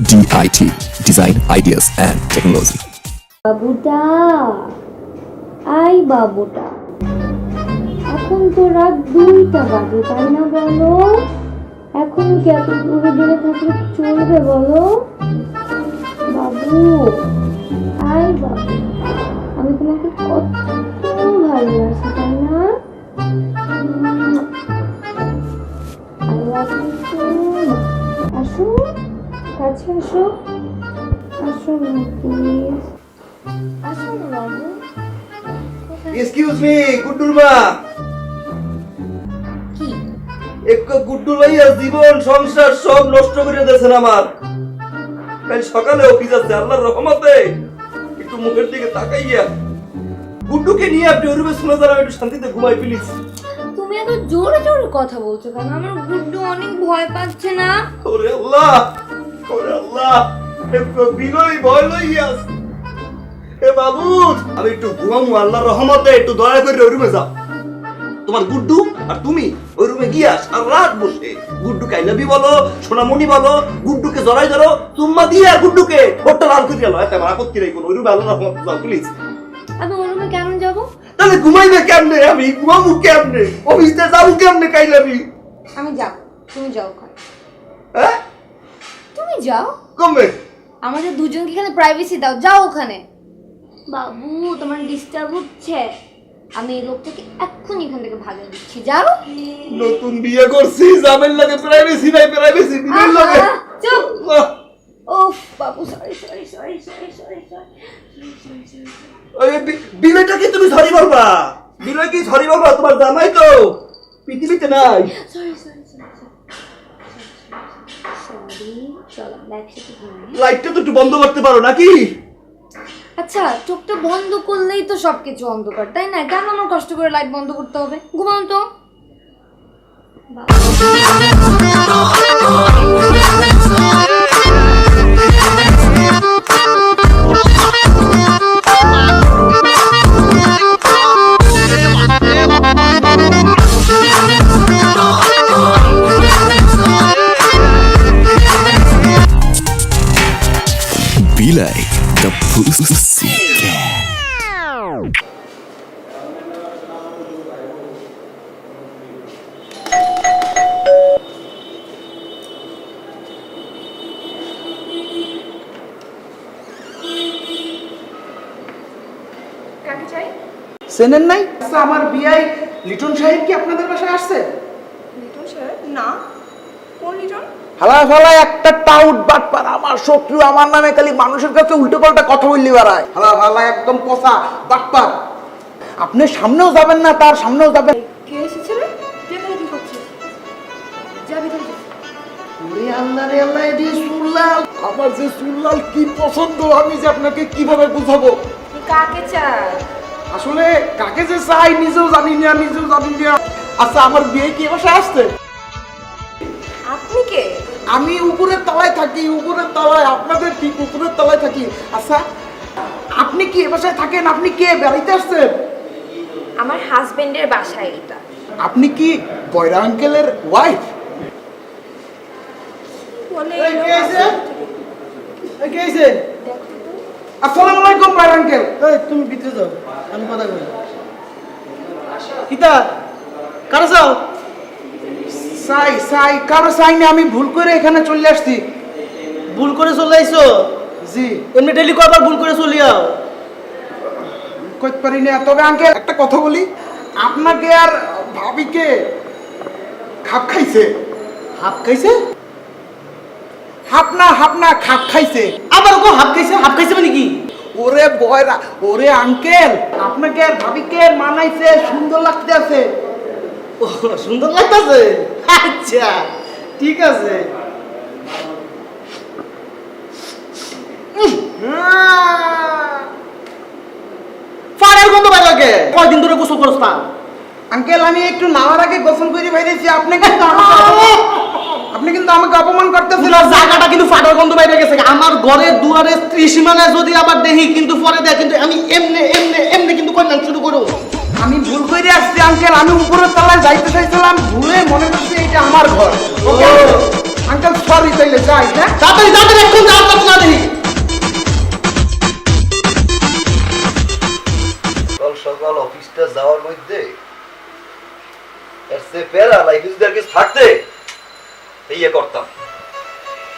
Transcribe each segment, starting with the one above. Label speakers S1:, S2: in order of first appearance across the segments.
S1: DIT Design Ideas and Technology.
S2: বাবুটা, I বাবুটা, এখন তো রাত 2টা বাজে, তাই না বলো? এখন কি এত দূরে দূরে থাকলে চলবে বলো? বাবু, আই বাবু, আমি তোমাকে কত ভালোবাসি, তাই না? I love you so much. আসো, কাছে আসো, আসো না প্লিজ, আসো না বাবু।
S3: এক্সকিউজ মি, গুড্ডুর মা।
S2: কি?
S3: একটু গুড্ডু লইয়া জীবন সংসার সব নষ্ট করে দিয়েছেন আমার। কাল সকালে অফিস আছে, আল্লাহর রহমতে একটু মুখের দিকে তাকাইয়া গুড্ডুকে নিয়ে আপনি ওরূপে শুনে যান, আমি একটু শান্তিতে ঘুমাই প্লিজ।
S2: তুমি এত জোরে জোরে কথা বলছো কেন? আমার গুড্ডু অনেক ভয় পাচ্ছে না?
S3: ওরে আল্লাহ, ওরে আল্লাহ, একটু বিনয় ভয় লইয়া এ বাবু, আমি একটু ঘুমামু, আল্লাহর রহমতে একটু দয়া করে ওই রুমে যাও। তোমার গুড্ডু আর তুমি ওই রুমে গিয়া সারা রাত বসে গুড্ডুকে আই লাভ ইউ বলো, সোনামণি বলো, গুড্ডুকে জড়াই ধরো, চুম্মা দিয়া গুড্ডুকে ওটা লাল করে গেল। এত আমার আপত্তি নেই কোনো, ওই রুমে আল্লাহর রহমতে যাও প্লিজ।
S2: আমি ওর রুমে কেন যাবো?
S3: তাহলে ঘুমাইবে কেমনে? আমি ঘুমাবো কেমনে? অফিসে যাবো কেমনে? কাইলাবি
S2: আমি যাব, তুমি যাও ওখানে।
S3: হ্যাঁ,
S2: তুমি যাও,
S3: কমবে।
S2: আমাদের দুজনকে এখানে প্রাইভেসি দাও, যাও ওখানে। বাবু, তোমার ডিস্টার্ব হচ্ছে, আমি এই লোকটাকে এক্ষুনি এখান থেকে ভাগিয়ে দিচ্ছি, যাও।
S3: নতুন বিয়ে করছি, জামের লাগে প্রাইভেসি নাই, প্রাইভেসি বিলের লাগে।
S2: চুপ।
S3: আহ,
S2: ওফ বাবু, sorry sorry sorry sorry sorry sorry.
S3: ওই বিলেটা কি তুমি সরি বলবা? বিলে কি সরি বলবা? তোমার জামাই তো পৃথিবীতে নাই।
S2: সরি সরি সরি সরি, চলো আমরা একসাথে ঘুমাই।
S3: লাইটটা তো একটু বন্ধ করতে পারো নাকি?
S2: আচ্ছা, চোখটা বন্ধ করলেই তো সবকিছু অন্ধকার, তাই না? কেন আমার কষ্ট করে লাইট বন্ধ করতে হবে? ঘুমাও তো।
S1: Be like the Pussycat.
S4: চেনেন নাই? আচ্ছা, আমার বিআই লিটন সাহেব কি আপনাদের বাসায় আসছে?
S5: লিটন সাহেব? না। কোন লিটন?
S4: হালা ফালা একটা টাউট বাটপার, আমার শত্রু, আমার নামে খালি মানুষের কাছে উল্টো পাল্টা কথা বললি বেড়ায়। হালা ফালা একদম পচা বাটপার। আপনি সামনেও যাবেন না, তার সামনেও যাবেন।
S5: কে এসেছিল? যেখানে কি করছিস? যা ভিতরে যা।
S4: ওরে আল্লাহ রে আল্লাহ, এদি সুল্লাল, আমার যে সুল্লাল কি পছন্দ, আমি যে আপনাকে কিভাবে বুঝাবো।
S5: তুই কাকে চাস?
S4: আসলে কাকে যে চাই নিজেও জানি না, নিজেও জানি না। আচ্ছা, আমার বিয়ে কি বাসায় আসছে?
S5: আপনি কে?
S4: আমি উপরের তলায় থাকি, উপরের তলায়, আপনাদের ঠিক উপরের তলায় থাকি। আচ্ছা, আপনি কি এ বাসায় থাকেন? আপনি কে, বেড়াইতে আসছেন?
S5: আমার হাজবেন্ডের বাসায় এটা।
S4: আপনি কি বয়রা আঙ্কেলের ওয়াইফ?
S5: বলে
S4: আসসালামু আলাইকুম বয়রা আঙ্কেল।
S6: তুমি ভিতরে যাও, আমি কথা বলি। কিতা কারো যাও?
S4: সাই সাই কারো সাই না, আমি ভুল করে এখানে চলে আসছি।
S6: ভুল করে চলে আইছো?
S4: জি,
S6: এমনি ডেলি কয়বার ভুল করে চলিয়াও?
S4: কইতে পারি না। তবে আঙ্কেল একটা কথা বলি, আপনাকে আর ভাবিকে খাপ খাইছে।
S6: হাফ খাইছে?
S4: হাপনা হাপনা খাপ খাইছে।
S6: আবার কো হাফ খাইছে? হাফ খাইছে মানে কি?
S4: ওরে বয়রা, ওরে আঙ্কেল, আপনাকে আর ভাবিকে মানাইছে, সুন্দর লাগতে আছে।
S6: ও, সুন্দর লাগতেছে? আচ্ছা ঠিক আছে। ফাড়ের গন্ধ বাইরে লাগে। কয়দিন ধরে গোসল করছ না?
S4: আঙ্কেল, আমি একটু নামার আগে গোসল করে বাইরেছি। আপনি কিন্তু আমাকে অপমান করতেছেন।
S6: পুরো জায়গাটা কিন্তু ফাটার গন্ধ বাইরে গেছে। আমার ঘরের দুয়ারে ত্রিসীমানা যদি আবার দেখি কিন্তু পরে দেখ কিন্তু আমি এমনে এমনে এমনে কিন্তু কন্যান শুরু করব।
S4: আমি ভুল করে আসছি আঙ্কেল, আমি উপরের তলায় যাইতে চাইছিলাম, ভুলে মনে করছি এটা আমার ঘর। ওকে আঙ্কেল সরি তাইলে যাই হ্যাঁ
S6: তাড়াতাড়ি তাড়াতাড়ি এখন যাও কত না দেখি
S3: সকাল সকাল অফিসটা যাওয়ার মধ্যে এর সে পেরা লাইফিসদের কি থাকতে ইয়ে করতাম।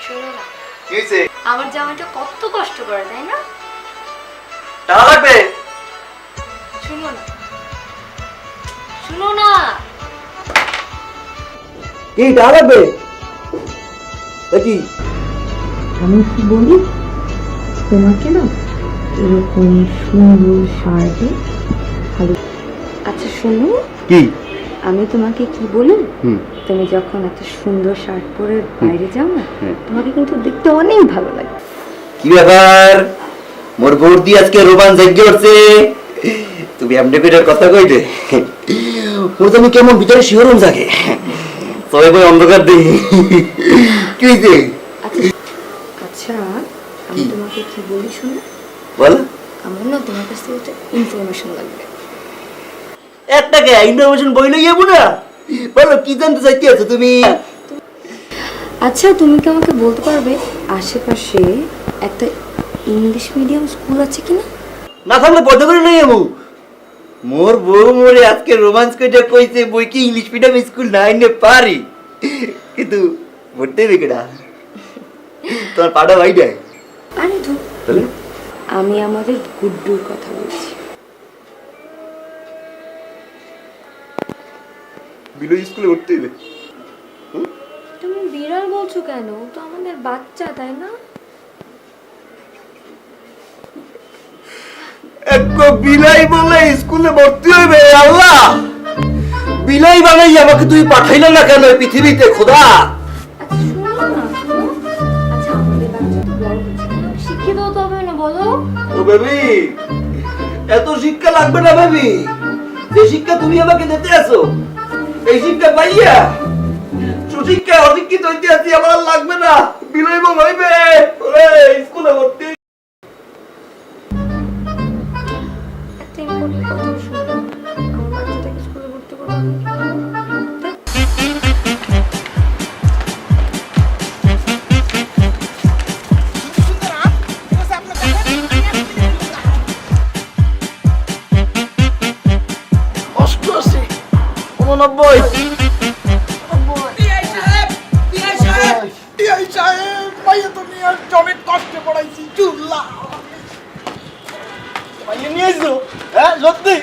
S2: শোনো না,
S3: কি হইছে?
S2: আমার জামাইটা কত কষ্ট করে, তাই না?
S3: টাকা লাগবে?
S2: শুনো না, শুনো না।
S3: কি টাকা লাগবে? কি
S5: আমি কি বলি তোমাকে না এরকম সুন্দর শার্টে খালি আচ্ছা শোনো
S3: কি?
S5: আমি তোমাকে কি বলি
S3: হুম।
S5: তুমি যখন এত সুন্দর শার্ট পরে বাইরে যাও না তোমাকে কিন্তু দেখতে অনেক ভালো লাগে
S3: কি ব্যাপার? মোর বৌদি আজকে রোমান জাগ্য করছে। তুমি এমনি পেটের কথা কইতে মোর তুমি কেমন ভিতরে শিহরণ জাগে সবাই বই অন্ধকার দেই। কি হইছে?
S5: আচ্ছা আমি তোমাকে কি বলি শোনো
S3: বল।
S5: আমার না তোমার কাছ থেকে একটা ইনফরমেশন লাগবে
S3: একটাকে ইনফরমেশন বই লই যাবো না। বলো কি জানতে চাইতে আছো তুমি?
S5: আচ্ছা তুমি কি আমাকে বলতে পারবে আশেপাশে একটা ইংলিশ মিডিয়াম স্কুল আছে কিনা
S3: না থাকলে বন্ধ করে লই যাবো। মোর বউ মোরে আজকে রোমান্স কইটা কইছে বই কি ইংলিশ মিডিয়াম স্কুল নাই নে পারি, কিন্তু ভর্তি বেকেডা তোমার পাড়া ভাইটা।
S5: আরে ধুর,
S3: তাহলে
S5: আমি আমাদের গুড্ডুর কথা বলছি
S3: বিলো স্কুলে ভর্তি হইবে?
S2: তুমি বিড়াল বলছো কেন? ও তো আমাদের বাচ্চা, তাই না?
S3: এক বিলাই বলে স্কুলে ভর্তি হইবে? আল্লাহ, বিলাই বানাই আমাকে তুই পাঠাইল না কেন এই পৃথিবীতে খোদা?
S2: আচ্ছা শোনো না, শোনো। আচ্ছা আমাদের বাচ্চা তো বড় হচ্ছে, শিক্ষিত হতে হবে না বলো?
S3: ও বেবি, এত শিক্ষা লাগবে না বেবি। যে শিক্ষা তুমি আমাকে দিতে আছো এই শিক্ষা পাইয়া সুশিক্ষা অশিক্ষিত হইতে আছি, আমার আর লাগবে না। বিলাই বল হইবে ওরে স্কুলে ভর্তি।
S2: একটা ইম্পর্টেন্ট কথা শোনো, আমার বাচ্চাটাকে স্কুলে ভর্তি করবো আমি কি করবো?
S6: অষ্টআশি 89
S4: অনেক কষ্টে পড়াইছি চুল্লা
S6: পাইয়ে নিয়ে এসো হ্যাঁ সত্যি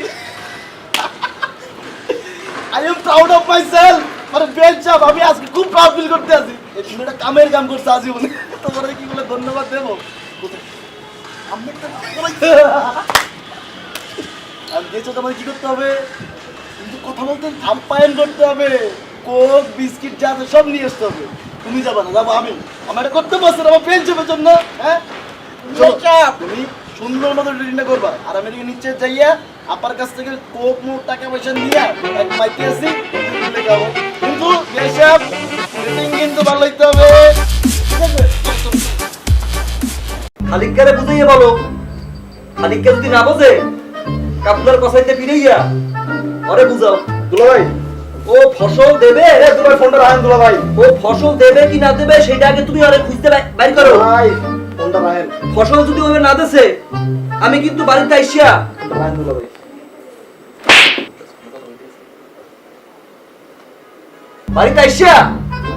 S6: I am proud of my self মানে বেঞ্চ আপ আমি আজকে খুব প্রাউড ফিল করতে আছি এই তুমি একটা কামের কাম করছো আজীবনে তোমার কি বলে ধন্যবাদ দেবো আমি একটা আর গেছো তোমার কি করতে হবে কিন্তু কথা বলতে আপ্যায়ন করতে হবে কোক বিস্কিট যা আছে সব নিয়ে আসতে হবে তুমি যাবা না যাবো আমি আমার এটা করতে পারছো আমার বেঞ্চ আপের জন্য হ্যাঁ তুমি সুন্দর মতো রেডিটা করবা আর আমি এদিকে নিচে যাইয়া আপার কাছ থেকে কোক মুখ টাকা পয়সা নিয়ে এক মাইকে আসি খাবো কিন্তু বেশাব রেটিং কিন্তু ভালো হইতে হবে ঠিক আছে
S3: খালিককে বুঝাইয়া বলো। খালিককে যদি না বোঝে কাপলার কসাইতে ফিরাইয়া আরে বুঝাও। দুলাভাই ও ফসল দেবে,
S6: তোমার ফোনটা রাখেন দুলা ভাই
S3: ও ফসল দেবে কি না দেবে সেটা আগে তুমি আরে খুঁজতে বাইর করো।
S6: ভাই ফোনটা রাখেন
S3: ফসল যদি ওভাবে না দেছে আমি কিন্তু বাড়িতে আইসিয়া
S6: ফোনটা রাখেন দুলা ভাই
S3: বাড়িতে আইসিয়া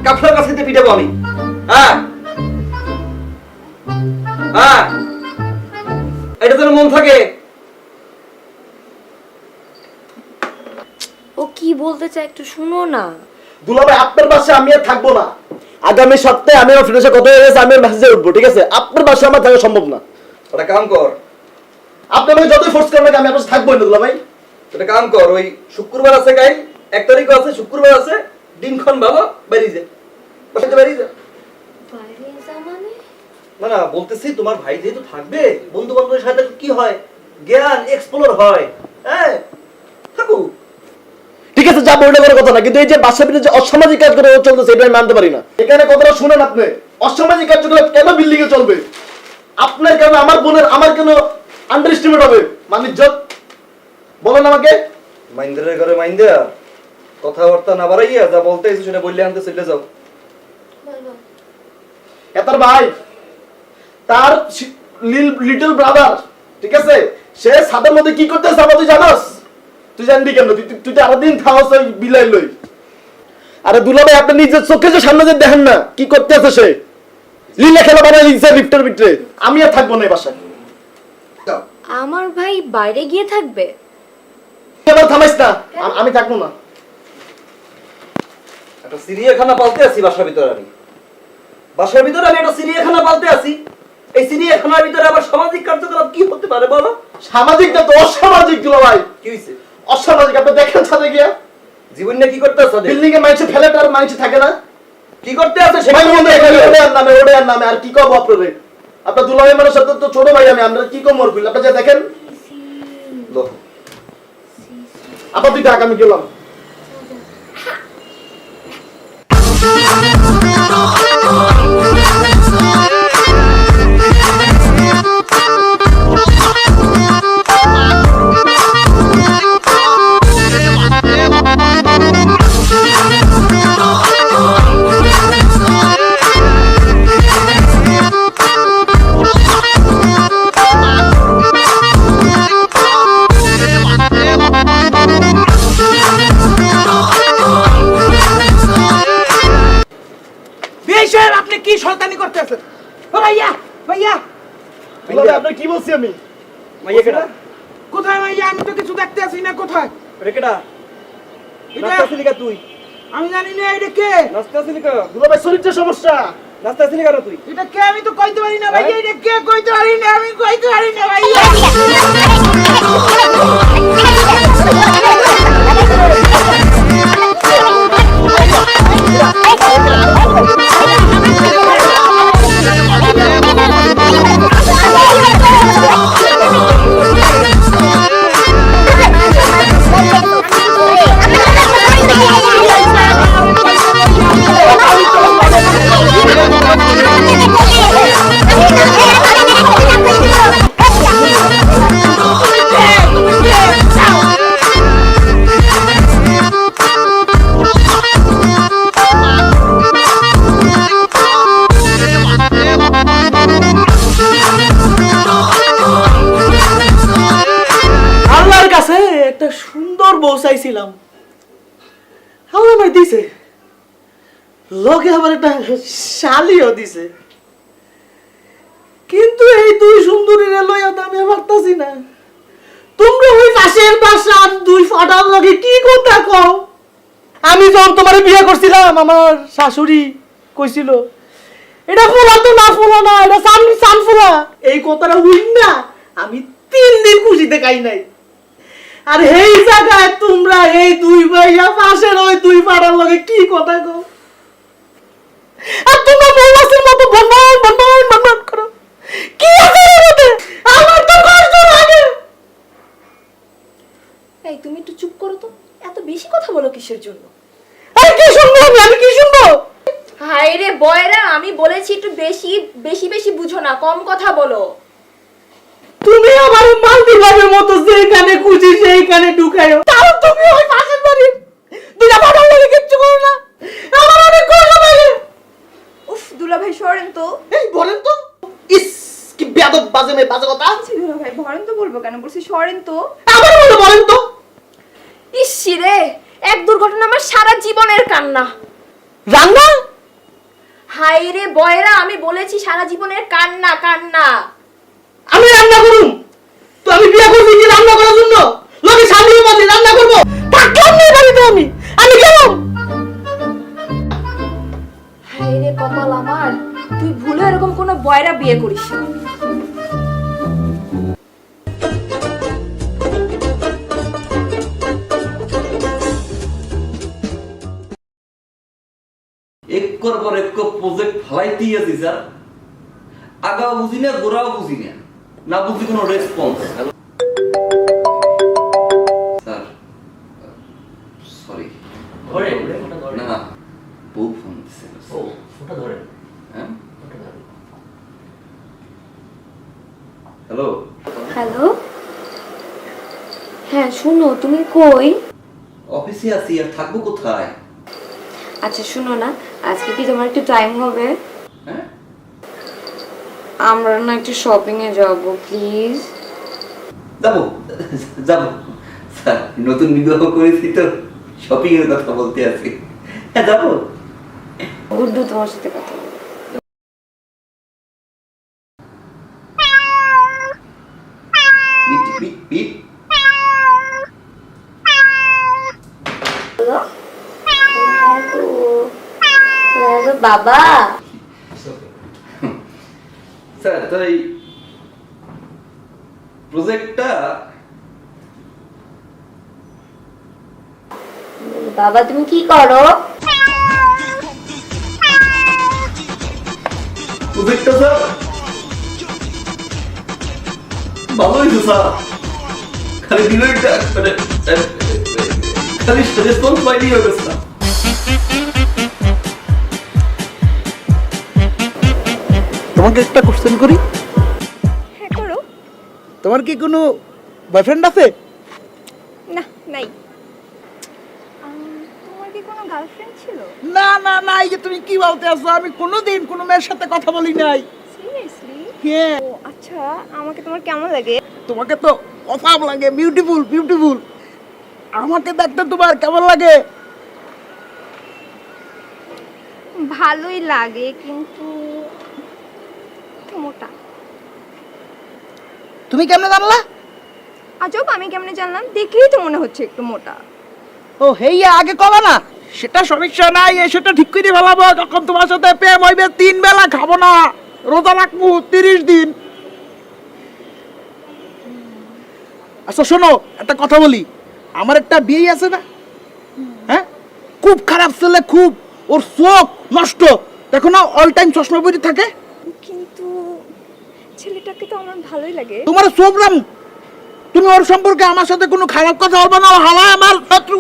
S3: কাপলার কসাইতে পিটাবো আমি। হ্যাঁ হ্যাঁ, এটা যেন মন থাকে।
S2: ও কি বলতে চায় একটু শুনো না।
S6: দুলা ভাই আপনার বাসায় আমি আর থাকবো না আগামী সপ্তাহে আমি আমার ফ্রেন্ডের সাথে কথা হয়ে গেছে আমি মেসেজে উঠবো ঠিক আছে আপনার বাসায় আমার থাকা সম্ভব না
S3: একটা কাম কর,
S6: আপনি আমাকে যতই ফোর্স করেন আমি আপনার সাথে থাকবো না দুলা ভাই
S3: একটা কাম কর, ওই শুক্রবার আছে গাই 1 তারিখ আছে, শুক্রবার আছে, দিনক্ষণ ভালো, বেরিয়ে যা বাসাতে বেরিয়ে যা।
S2: বাইরে যা মানে?
S3: না না বলতেছি তোমার ভাই যেহেতু থাকবে বন্ধু বান্ধবের সাথে কি হয় জ্ঞান এক্সপ্লোর হয়। হ্যাঁ থাকো।
S6: ঠিক আছে যাবো ওটা কোনো কথা না কিন্তু এই যে বাসার ভিতরে যে অসামাজিক কাজ করে চলতেছে এটা আমি মানতে পারি না এখানে কথাটা শুনেন আপনি অসামাজিক কাজগুলো কেন বিল্ডিং এ চলবে আপনার কেন আমার বোনের আমার কেন আন্ডার এস্টিমেট হবে মানিজ্জত বলেন আমাকে
S3: মাইন্দারের ঘরে মাইন্দা কথাবার্তা না বাড়াইয়া যা বলতে এসে সেটা বললে আনতে চলে যাও।
S2: বল বল।
S6: এতার ভাই তার লিটল ব্রাদার, ঠিক আছে, সে ছাদের মধ্যে কি করতেছে তুই জানাস? তুই জানবি কেন? তুই তো আরো দিন খাওয়াস ওই বিলাই লই। আরে দুলা ভাই আপনি নিজের চোখে যে সামনে যে দেখেন না কি করতে আছে সে, লীলা খেলা বানাই দিচ্ছে লিফটের ভিতরে। আমি আর থাকবো না এই বাসায়।
S5: আমার ভাই বাইরে গিয়ে থাকবে?
S6: এবার থামাইস না, আমি থাকবো না।
S3: একটা চিড়িয়াখানা পালতে আছি বাসার ভিতরে। বাসার ভিতরে আমি একটা চিড়িয়াখানা পালতে আছি। এই চিড়িয়াখানার ভিতরে আবার সামাজিক কার্যকলাপ কি হতে পারে বলো?
S6: সামাজিক না তো অসামাজিক দুলা ভাই।
S3: কি হইছে?
S6: অসামাজিক আপনি দেখেন ছাদে গিয়া
S3: জীবন নিয়ে কি করতে আছে?
S6: বিল্ডিং এ মানুষ ফেলে আর মানুষ থাকে না,
S3: কি করতে আছে
S6: সবাই
S3: সেটা
S6: মনে হয় ওড়ে আর নামে আর কি কব আপনারে? আপনার দুলা ভাই মানুষ তো ছোট ভাই, আমি আমরা কি কম মরকুল আপনি যা দেখেন। আপা তুই ডাক, আমি গেলাম।
S4: আপনি কি শয়তানি করতেছেন? ভাইয়া ভাইয়া
S6: দুলা ভাই আপনি কি বলছি আমি?
S3: মাইয়া কেডা?
S4: কোথায় ভাইয়া? আমি তো কিছু দেখতে আসি না। কোথায়
S3: রে কেডা?
S4: এটা?
S3: নাস্তা ছিলি কা তুই?
S4: আমি জানি না এটা কে।
S3: নাস্তা ছিলি কা?
S6: দুলা ভাই শরীরের সমস্যা।
S3: নাস্তা ছিলি কেন তুই?
S4: এটা কে আমি তো কইতে পারি না ভাইয়া। এটা কে কইতে পারি না, আমি কইতে পারি না ভাইয়া।
S7: আল্লাহর কাছে একটা সুন্দর বউ চাইছিলাম, আল্লাহ আমায় দিছে। লোকে আবার একটা শালিও দিছে, কিন্তু এই দুই সুন্দরীর লইয়া তো আমি পারতাছি না। তোমরা ওই পাশের বাসার দুই ফাটার লগে কি কথা কও? আমি যখন তোমার বিয়ে করছিলাম আমার শাশুড়ি কইছিল এটা ফুলা তো না, ফুলা না, এটা সান ফুলা। এই কথাটা হইন না আমি 3 দিন খুশিতে খাই নাই। আর এই জায়গায় তোমরা এই দুই ভাইয়া পাশের ওই দুই পাড়ার লগে কি কথা কো? আর তোমরা মৌমাছির মতো বনবন বনবন বনবন করো। কি আছে এর মধ্যে? আমার তো কষ্ট লাগে।
S5: এই তুমি একটু চুপ করো তো, এত বেশি কথা বলো কিসের জন্য?
S7: আরে কি শুনবো আমি কি শুনবো?
S5: হায় রে বয়রা, আমি বলেছি একটু বেশি বেশি বেশি বুঝো না, কম কথা বলো।
S7: তুমি আমার মালদ্বীপের মতো যেখানে খুশি সেইখানে ঢুকায়ো, তাও তুমি ওই পাশের বাড়ির দুইটা পাড়ার লগে কিচ্ছু করো না। আমার অনেক কষ্ট লাগে।
S5: উফ দুলা ভাই সরেন তো।
S7: এই বলেন তো, ইস কি বেয়াদব বাজে মেয়ে, বাজে কথা।
S5: দুলা ভাই ভরেন তো বলবো কেন, বলছি সরেন তো।
S7: আবার বলেন তো।
S5: ইসি রে, এক দুর্ঘটনা আমার সারা জীবনের কান্না।
S7: রান্না?
S5: হায় রে বয়রা, আমি বলেছি সারা জীবনের কান্না কান্না।
S7: আমি রান্না করুম তো? আমি বিয়ে করছি কি রান্না করার জন্য? লোকে স্বামীর মধ্যে রান্না করবো? থাকলাম না বাড়িতে আমি গেলাম।
S5: হায় রে কপাল আমার, তুই ভুলে এরকম কোনো বয়রা বিয়ে করিস না।
S8: একর পর এক প্রজেক্ট ফলাইতেই আছি স্যার। আগাও বুঝি না, গোড়াও বুঝি না, না বুঝি কোনো রেসপন্স। স্যার সরি, না না বউ ফোন দিচ্ছে। হ্যাঁ হ্যালো
S5: হ্যালো, হ্যাঁ শুনো, তুমি কই?
S8: অফিসে আছি, আর থাকবো কোথায়?
S5: আচ্ছা শুনো না, আজকে কি তোমার একটু টাইম হবে?
S8: হ্যাঁ
S5: আমরা না একটু শপিং এ যাব প্লিজ।
S8: যাবো যাবো স্যার, নতুন বিবাহ করেছি তো শপিং এর কথা বলতে আছি। হ্যাঁ যাবো।
S5: গুড্ডু তোমার সাথে কথা বলবে।
S8: বিট বিট বিট।
S2: বাবা
S8: স্যার তো এই প্রজেক্টটা
S2: বাবা তুমি কি করো?
S8: প্রজেক্টটা স্যার ভালো হয়েছে স্যার, খালি ডিলেটটা মানে খালি রেসপন্স পাইনি হয়ে গেছে স্যার।
S4: তোমাকে একটা কোশ্চেন করি,
S9: হ্যাঁ করো।
S4: তোমার কি কোনো বয়ফ্রেন্ড আছে?
S9: না নাই। তোমার কি কোনো গার্লফ্রেন্ড ছিল?
S4: না না না, এই যে তুমি কি বলতে আসছো, আমি কোনোদিন কোনো মেয়ের সাথে কথা বলি নাই।
S9: সিরিয়াসলি?
S4: হ্যাঁ।
S9: ও আচ্ছা, আমাকে তোমার কেমন লাগে?
S4: তোমাকে তো অসাম লাগে, বিউটিফুল বিউটিফুল। আমাকে দেখতে তোমার কেমন লাগে?
S9: ভালোই লাগে, কিন্তু একটু মোটা।
S4: তুমি কেমনে জানলা?
S9: আজব, আমি কেমনে জানলাম? দেখলেই তো মনে হচ্ছে একটু মোটা।
S4: ও হেইয়া, আগে কবা না। সেটা সমস্যা নাই, সেটা ঠিক করে ফেলাবো যখন তোমার সাথে প্রেম হইবে। 3 বেলা খাবো না, রোজা রাখবো 30 দিন। আচ্ছা শোনো, একটা কথা বলি। আমার একটা বিয়ে আছে না, হ্যাঁ, খুব খারাপ ছেলে, খুব। ওর চোখ নষ্ট, দেখো না, অল টাইম চশমা পরে থাকে।
S9: কিন্তু ছেলেটাকে তো আমার ভালোই লাগে।
S4: তোমার প্রোগ্রাম, তুমি ওর সম্পর্কে আমার সাথে কোনো খারাপ কথা বলবে না। হালা আমার শত্রু,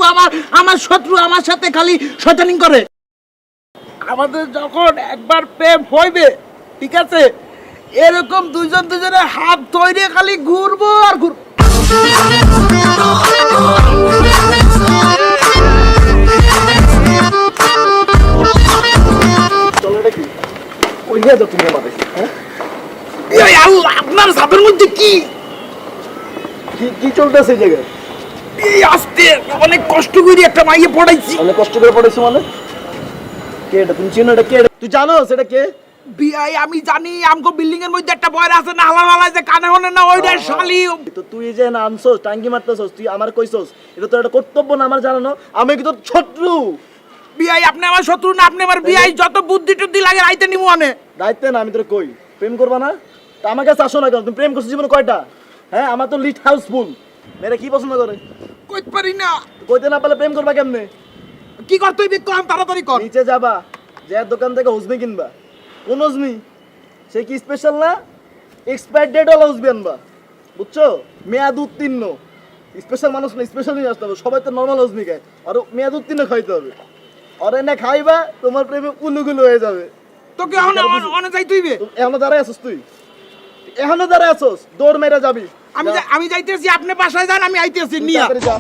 S4: আমার শত্রু, আমার সাথে খালি শয়তানি করে। আমাদের যখন একবার প্রেম হইবে, ঠিক আছে, এরকম দুইজন দুজনের হাত ধরে খালি ঘুরবো আর ঘুরবো।
S6: ওই নিয়ে যাও তুমি আমাদের। হ্যাঁ
S4: এই আল্লাহ, আপনার সাথের মধ্যে কি
S6: কি চলতেছে এই জায়গায়?
S4: এই আস্তে অনেক কষ্ট করে একটা মাইয়ে পড়াইছি।
S6: অনেক কষ্ট করে পড়েছো মানে? কে এটা? তুমি চিনো এটা কে? তুই জানো সেটা কে?
S4: বিআই আমি জানি, আমগো বিল্ডিং এর মধ্যে একটা বয়রা আছে না, হালা যে কানে হনে না, ওইটা শালি।
S6: তো তুই যে না আনছস, টাঙ্গি মারতেছস, তুই আমার কইছস, এটা তো একটা কর্তব্য না আমার জানানো? আমি কি তোর শত্রু?
S4: বিআই আপনি আমার শত্রু না, আপনি আমার বিআই। যত বুদ্ধি টুদ্ধি লাগে রাইতে নিমু আনে।
S6: দায়িত্ব না, আমি তোর কই প্রেম করবা না? তা আমার কাছে আসো না কেন? তুমি প্রেম করছো জীবনে কয়টা? হ্যাঁ, আমার তো লিট হাউসফুল। মেয়েরা কি পছন্দ করে?
S4: কইতে পারি না।
S6: কইতে না পারলে প্রেম করবা কেমনে?
S4: কি করতে হইবে কম, তাড়াতাড়ি কর।
S6: নিচে যাবা, যে দোকান থেকে হুজমি কিনবা। কোন হুজমি? সে কি স্পেশাল না? এক্সপায়ার ডেট ওয়ালা হুজমি আনবা, বুঝছো? মেয়াদ উত্তীর্ণ। স্পেশাল মানুষ না, স্পেশাল নিয়ে আসতে হবে। সবাই তো নর্মাল হুজমি খায়, আর মেয়াদ উত্তীর্ণ খাইতে হবে। আর এনে খাইবা, তোমার প্রেমে উলুগুলো হয়ে যাবে।
S4: তোকে অনে যাইতে হইবে।
S6: এখনো দাঁড়ায় আছিস তুই? এখনো দাঁড়ায় আছিস? দৌড় মেরে যাবি।
S4: আমি যাইতেছি, আপনি বাসায় যান, আমি আইতেছি নিয়া।
S6: তাড়াতাড়ি যা।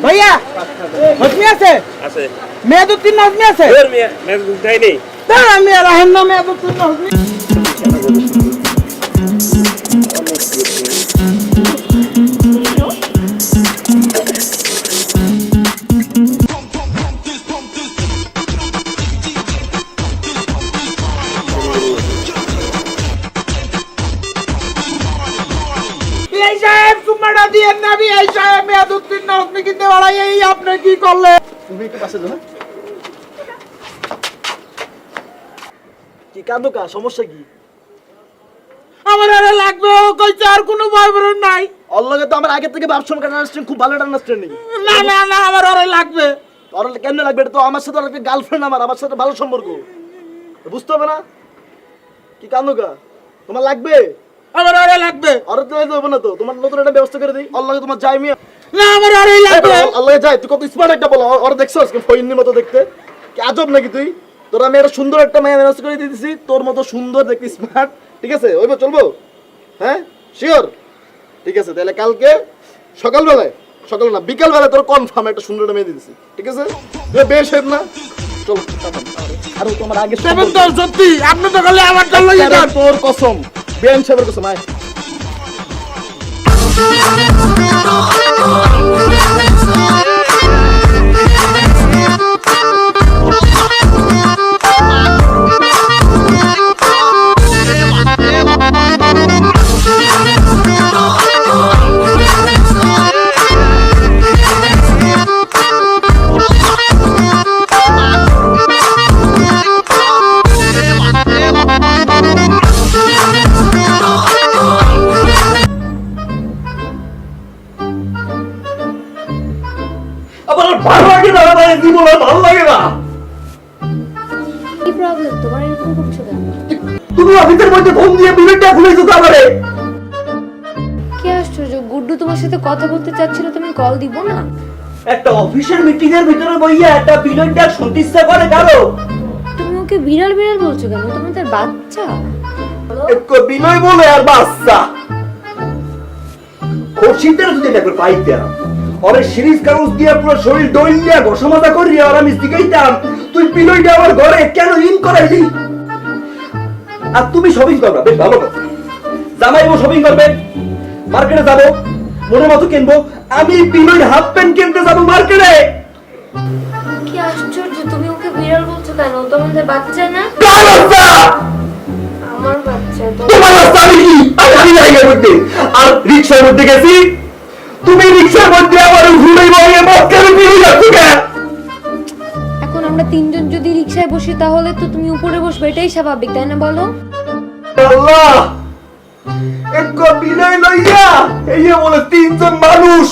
S4: ভাইয়া হজমি আছে?
S10: আছে
S4: মেয়াদ উত্তীর্ণ হজমি আছে?
S10: তোর মেয়ে মেয়ে উঠাই নেই।
S4: তা আমি রাহেন না মেয়াদ উত্তীর্ণ হজমি। এই সাহেব সুমাটা দিয়ে নাবি। এই সাহেব মেয়াদ উত্তীর্ণ হজমি কিনতে বাড়াই, এই আপনি কি করলে?
S6: তুমি একটু পাশে যাও। কি কান্দো কা? সমস্যা কি?
S4: আমার আরে লাগবে, ও কইছে আর কোনো বয়ফ্রেন্ড নাই।
S6: অল্লগে তো আমার আগে থেকে ভাবছো আন্ডারস্ট্যান্ডিং, খুব ভালো আন্ডারস্ট্যান্ডিং।
S4: না না না, আমার আরে লাগবে।
S6: আর কেমনে লাগবে? এটা তো আমার সাথে একটা গার্লফ্রেন্ড, আমার সাথে ভালো সম্পর্ক, বুঝতে হবে না? কি কান্দুকা তোমার লাগবে?
S4: আমার আরে লাগবে।
S6: আর তো হবে না তো, তোমার নতুন একটা ব্যবস্থা করে দিই। আল্লাহকে তোমার যাই মিয়া,
S4: না আমার আরে লাগবে।
S6: আল্লাহকে যাই। তুই কত স্মার্ট একটা বলো, আর দেখছো আজকে ফইনের মতো দেখতে, কি আজব নাকি তুই? তোর আমি একটা সুন্দর একটা মেয়ে ব্যবস্থা করে দিতেছি, তোর মতো সুন্দর দেখতে স্মার্ট, ঠিক আছে? ওইবার চলবো? হ্যাঁ শিওর? ঠিক আছে, তাহলে কালকে সকালবেলায়, সকাল না বিকালবেলায় তোর কনফার্ম একটা সুন্দর একটা মেয়ে দিতেছি, ঠিক আছে? বেশ হেব না, চলো। আর তোমার আগে
S4: সেভেন তো সত্যি আপনি তো খালি আমার জন্য
S6: তোর কসম, বেন সাহেবের কসম। আয়
S3: আমার আর ভালো লাগে না ভাই, জীবন আর ভালো লাগে না।
S2: কি প্রবলেম তোমার, এরকম করছো কেন?
S3: তুমি অফিসের মধ্যে ফোন দিয়ে বিলেটটা খুলেছো তো আমারে।
S2: কি আশ্চর্য, গুড্ডু তোমার সাথে কথা বলতে চাচ্ছিল, তুমি কল দিব না?
S3: একটা অফিসের মিটিং এর ভিতরে বইয়া একটা বিলেটটা শুনতে ইচ্ছা করে কারো?
S2: তুমি ওকে বিড়াল বিড়াল বলছো কেন? তুমি তার বাচ্চা।
S3: একটু বিনয় বলে আর বাচ্চা খুশিতে যদি একবার পাইতাম, ওরে সিরিজ কাগজ দিয়ে পুরো শরীর ডইলিয়া ঘষামাজা করি আর আমি শিখাইতাম, তুই বিনয়টা আমার ঘরে কেন ইন করাইলি? আর তুমি শপিং করবা, বেশ ভালো কথা। জামাইবো শপিং করবে, মার্কেটে যাবো, মনের মতো কিনবো। আমি বিনয় হাফ প্যান্ট কিনতে যাবো মার্কেটে।
S2: কি আশ্চর্য, তুমি ওকে বিড়াল বলছো কেন? তোমাদের বাচ্চা না?
S3: কার বাচ্চা?
S2: আমার বাচ্চা।
S3: তোমার বাচ্চা আমি কি? আমি জায়গার মধ্যে আর রিক্সার মধ্যে গেছি, তুমি রিক্সার মধ্যে আমার ঘুরে বয়ে মক্কেল ফিরে যাচ্ছ কেন?
S2: এখন আমরা তিনজন যদি রিকশায় বসি তাহলে তো তুমি উপরে বসবে, এটাই স্বাভাবিক, তাই না বলো?
S3: আল্লাহ, একটু বিনয় লইয়া এই যে বলে তিনজন মানুষ।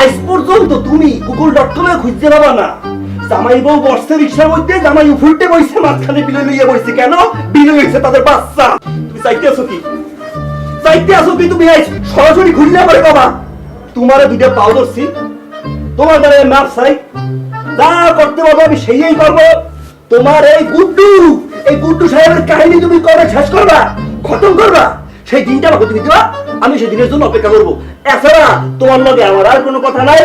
S3: আজ পর্যন্ত তুমি google.com-এ খুঁজতে পাবা না জামাই বউ বসছে রিক্সার মধ্যে, জামাই উল্টে বইছে, মাঝখানে বিনয় লইয়া বইছে কেন? বিনয় হইছে তাদের বাচ্চা। তুমি চাইতে আছো কি? চাইতে আছো কি? তুমি আজ সরাসরি খুঁজলে পারে বাবা, তোমারে দুইটা পাও ধরছি, তোমার দ্বারা মাপ চাই, যা করতে পারবো আমি সেই করবো। তোমার এই গুড্ডু সাহেবের কাহিনী তুমি কবে শেষ করবা, খতম করবা, সেই দিনটা আমাকে তুমি দিবা, আমি সেই দিনের জন্য অপেক্ষা করবো। এছাড়া তোমার লগে আমার আর কোনো কথা নাই।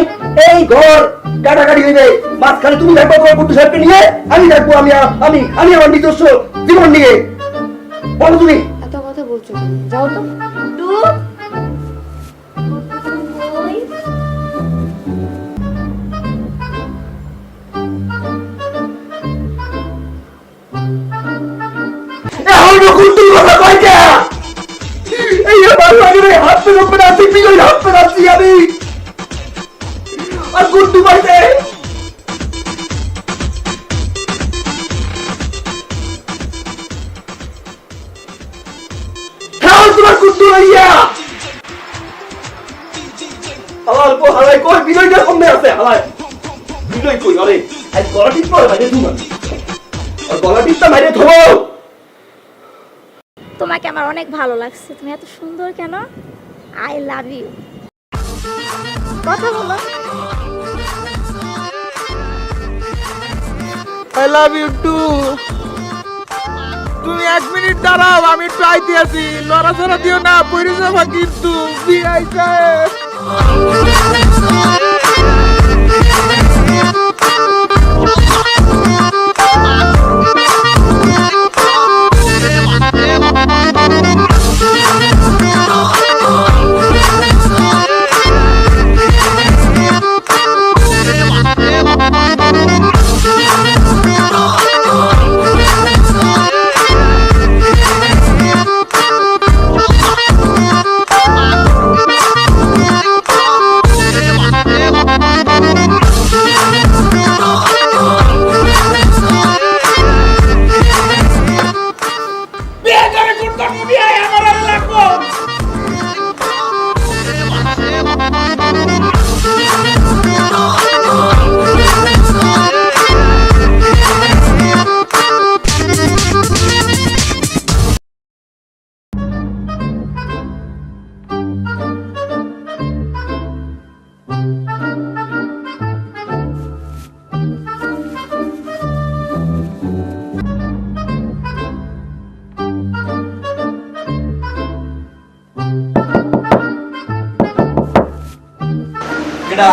S3: এই ঘর কাটাকাটি হইবে, মাঝখানে তুমি থাকবো তোমার গুড্ডু সাহেবকে নিয়ে, আমি থাকবো আমি আমি আমি আমার নিজস্ব জীবন নিয়ে। বলো তুমি
S2: এত কথা বলছো কেন? যাও তো।
S3: এখনো গুড্ডুর কথা কই কে? এই আমার লাগে রে, হাত পে উপরে আছি, বিজয় হাত পে আছি আমি, আর গুড্ডু পাইছে। খাও তোমার গুড্ডু লইয়া। হালাল কো হালাই কই, বিজয়টা কমে আছে হালাই। বিজয় কই? আরে আজ গলা টিপ পরে বাইরে তুমি, আর গলা টিপটা বাইরে ধরো।
S9: তোমাকে আমার অনেক ভালো লাগছে, তুমি এত সুন্দর কেন? I love you. কথা বলো।
S4: I love you too. তুমি 1 মিনিট দাঁড়াও, আমি একটু আইতে আছি। লড়াচড়া দিও না, পড়ে যাবা কিন্তু। বিআই সাহেব।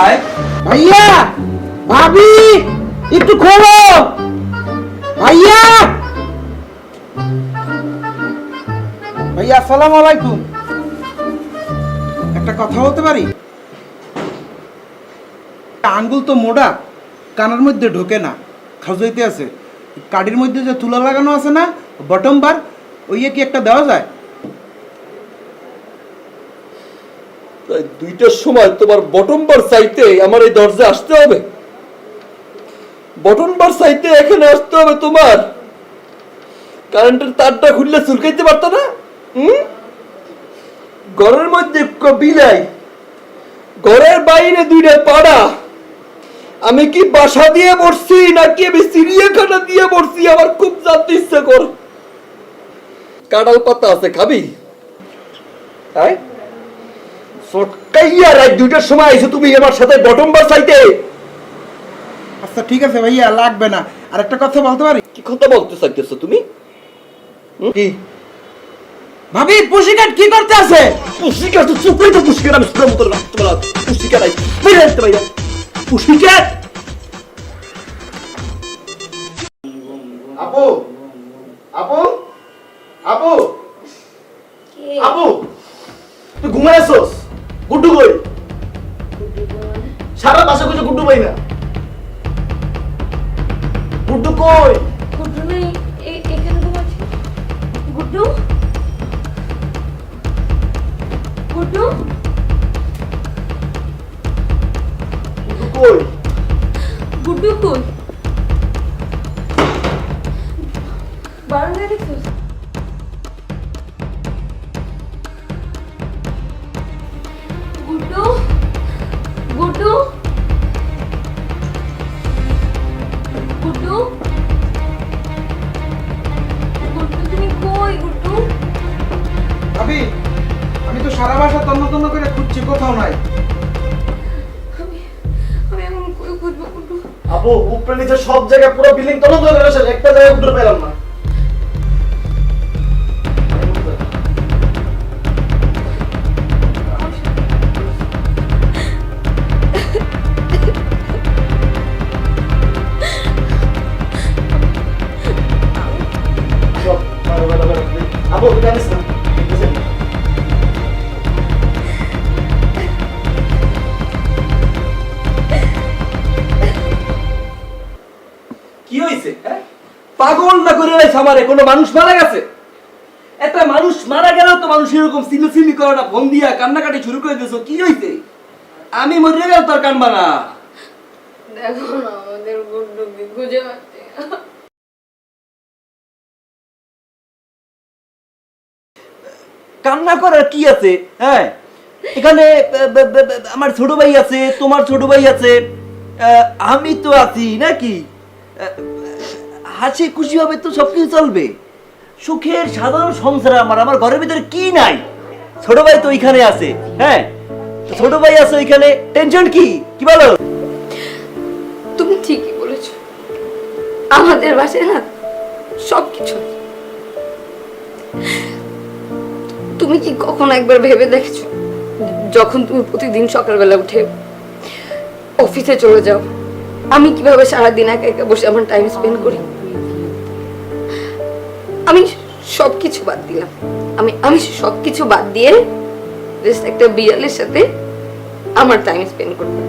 S8: আয়।
S4: ভাইয়া ভাবি একটু খোলো ভাইয়া। ভাইয়া আসসালামু আলাইকুম, একটা কথা বলতে পারি? আঙ্গুল তো মোটা, কানের মধ্যে ঢোকে না, খাজুইতে আছে। কাঠির মধ্যে যে তুলা লাগানো আছে না, বটম বার, ওই কি একটা দেওয়া যায়?
S8: প্রায় 2টার সময় তোমার বটম বার চাইতে আমার এই দরজা আসতে হবে? বটম বার চাইতে এখানে আসতে হবে তোমার? কারেন্টের তারটা খুললে চুলকাইতে পারতো না? ঘরের মধ্যে বিলাই, ঘরের বাইরে 2টা পাড়া। আমি কি বাসা দিয়ে বসছি নাকি আমি চিড়িয়াখানা দিয়ে বসছি? আমার খুব জানতে ইচ্ছা কর। কাঁঠাল পাতা আছে, খাবি? তাই সটকাইয়া রাত 2টার সময় আইছো তুমি আমার সাথে বটম বার চাইতে?
S4: আচ্ছা ঠিক আছে ভাইয়া, লাগবে না। আর একটা কথা বলতে পারি?
S8: কি কথা বলতে চাইতেছো তুমি? কি
S4: ভাবি পুশিকাট কি করতে আছে?
S8: পুশিকাট তো চুপই তো পুশিকাট, আমি সুরের মতো রাখতে পারলাম। পুশিকাট আই বেরে আসতে ভাইয়া। পুশিকাট
S6: আপু আপু আপু আপু তুই ঘুমায় আসোস? গুড্ডু কই? সারা বাসা কিছু গুড্ডু পাই না। গুড্ডু কই?
S2: গুড্ডু নেই, এখানে ঘুমাচ্ছে। গুড্ডু গুড্ডু
S6: গুড্ডু কই?
S2: গুড্ডু কই? বারান্দায় দেখছিস? গুড্ডু গুড্ডু গুড্ডু গুড্ডু তুমি কই গুড্ডু?
S4: ভাবি আমি তো সারা বাসা তন্ন তন্ন করে খুঁজছি, কোথাও নাই।
S2: আমি এখন কই খুঁজবো গুড্ডু?
S6: আপু উপরে নিচে সব জায়গায় পুরো বিল্ডিং তন্ন করে গেছে, একটা জায়গায় গুড্ডু পেলাম না। আপু তুই জানিস না
S8: কি হইছে? পাগল না করে রাইছ আমারে? কোনো মানুষ মারা গেছে? একটা মানুষ মারা গেলেও তো মানুষ এরকম চিল্লাচিল্লি করে না, ফোন দিয়া কান্নাকাটি শুরু করে দিয়েছো। কি হইছে? আমি মরে গেল তোর কানবা না?
S2: দেখো না আমাদের গুড্ডুকে খুঁজে পাচ্ছি না।
S8: কান্না করার কি আছে? হ্যাঁ, এখানে আমার ছোট ভাই আছে, তোমার ছোট ভাই আছে, আমি তো আছি নাকি? হাসি খুশি হবে তো সবকিছু চলবে। সুখের সাধারণ সংসার আমার। আমার ঘরের ভিতরে কি নাই? ছোট ভাই তো ওইখানে আছে। হ্যাঁ, তো ছোট ভাই আছে ওইখানে, টেনশন কি? কি বলো?
S5: তুমি ঠিকই বলেছো, আমাদের বাসায় না সবকিছু। তুমি কি কখনো একবার ভেবে দেখেছো, যখন তুমি প্রতিদিন সকালবেলা উঠে অফিসে চলে যাও, আমি কিভাবে সারাদিন একা একা বসে আমার টাইম স্পেন্ড করি? আমি সবকিছু বাদ দিলাম, আমি সবকিছু বাদ দিয়ে জাস্ট একটা বিড়ালের সাথে আমার টাইম স্পেন্ড করতাম।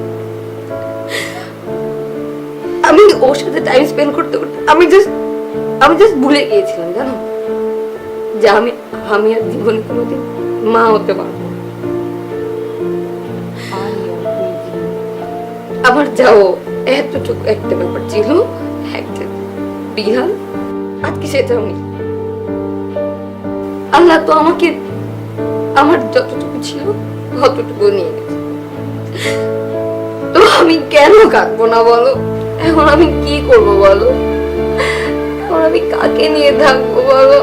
S5: আমি ওর সাথে টাইম স্পেন্ড করতে করতে আমি জাস্ট ভুলে গিয়েছিলাম, জানো, যে আমি আর জীবনে কোনোদিন মা হতে পারবো না। আমার যাও এতটুকু একটা ব্যাপার ছিল, একটা বিড়াল, আজকে সেটাও নেই। আল্লাহ তো আমাকে আমার যতটুকু ছিল ততটুকু নিয়ে গেছে। তো আমি কেন কাঁদবো না বলো? এখন আমি কি করব বলো? এখন আমি কাকে নিয়ে থাকবো বলো?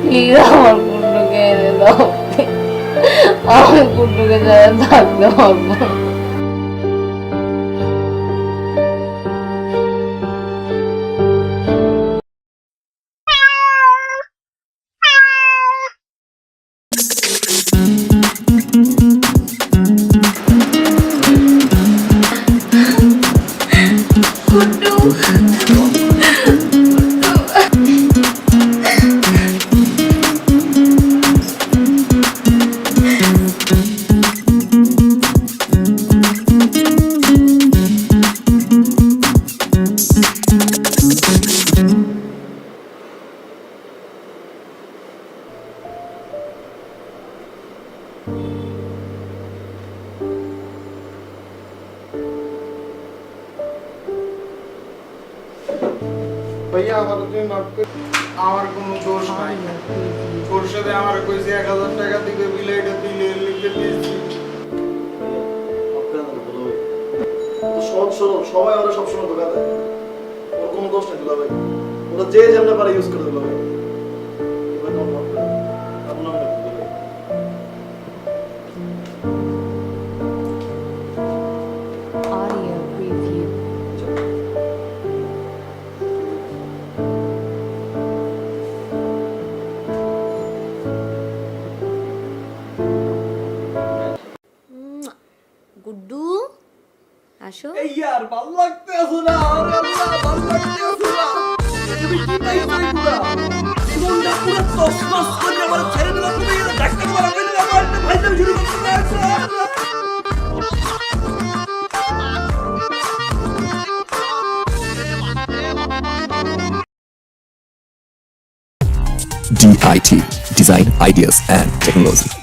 S5: প্লিজ আমার কুন্ডুকে এনে দাও, আমার কুন্ডুকে যারা থাকতে পারবো।
S10: ভাইয়া আমার তুমি মাফ করে আমার কোনো দোষ নাই ওর সাথে আমার কইছে 1000 টাকা দিবে বিলাইটা দিলে লিখে দিয়েছি
S6: সহজ সরল সবাই ওরা সবসময় ধোকা দেয় ওর কোনো দোষ নেই দুলা ভাই ওরা যে যেমন পারে ইউজ করে দুলা ভাই এবার তোমার মাফ করে দাও। আপনার নামটা কি দুলা ভাই?
S5: Audio preview.
S2: গুড্ডু আসো
S8: এই ইয়ার ভাল লাগতেছে না আরে আল্লাহ ভাল লাগতেছে না তুমি কি পাইছো এগুলা জীবনটা পুরো তছনছ করে আমার ছেড়ে দিলা তুমি এটা ডাক্তার মারা পেলে আমার ভাইজান শুরু করতে যাচ্ছে
S1: DIT Design Ideas and Technology.